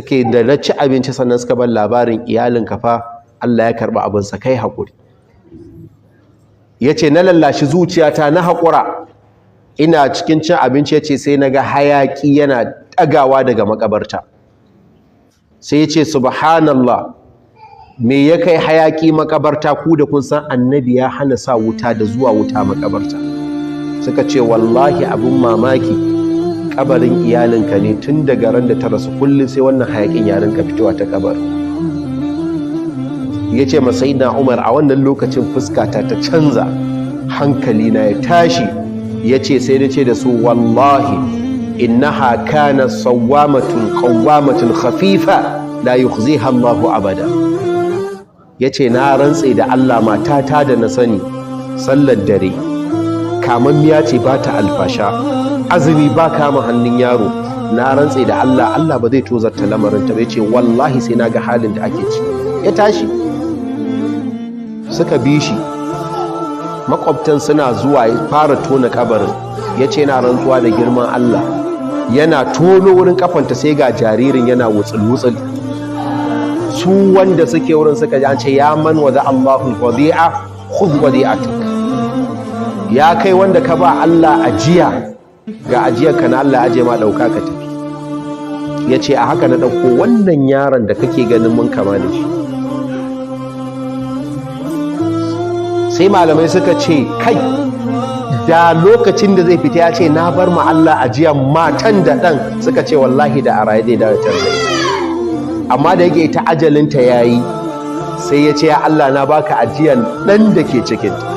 ke da na ci abinci sannan suka bar labarin iyalinka fa Allah ya karɓi abinsa, kai haƙuri. Ya ce na lallashi zuciyata na haƙura, ina cikin cin abinci ya ce sai na ga hayaƙi yana ɗagawa daga makabarta. Sai ya ce subhanallah, me ya kai hayaƙi makabarta, ku da kun san annabi ya hana sa wuta da zuwa wuta makabarta. Suka ce wallahi abin mamaki, kabarin iyalinka ne tun daga ran da ta rasu kullum sai wannan hayaƙin ya rinka fitowa ta kabarin. Ya ce masai na Umar a wannan lokacin fuskata ta canza, hankali na ya tashi. Ya ce sai na ce da su wallahi innaha kana sawwamatun qawwamatun khafifa la yukhziha Allahu abada. Ya ce na rantse da Allah, matata da na sani sallar dare kamammiya ce, ba ta alfasha, azumi ba kama hannun yaro. Na rantse da Allah, Allah ba zai tozarta lamarin ta ba. Ya ce wallahi sai na ga halin da ake ci. Ya tashi suka bi shi, makwabtan suna zuwa ya fara tona kabarin. Ya ce na rantsuwa da girman Allah, yana tono wurin kafanta sai ga jaririn yana wutsul-wutsul. Su wanda suke wurin suka ji an ce ya man wada Allahul wadi'a khudh wadi'atak, ya kai wanda ka ba Allah ajiya, ga ajiyarka na Allah aje ma dauka ka tafi. Ya ce a haka na dauko wannan yaron da kake ganin mun kama da shi. Sai malamai suka ce kai, da lokacin da zai fita ya ce na bar ma Allah ajiyar matan da ɗan, suka ce wallahi da a raye zai dawo tarda. Amma da yake ita ajalinta ya yi, sai ya ce ya Allah na baka ajiyar ɗan da ke cikinta.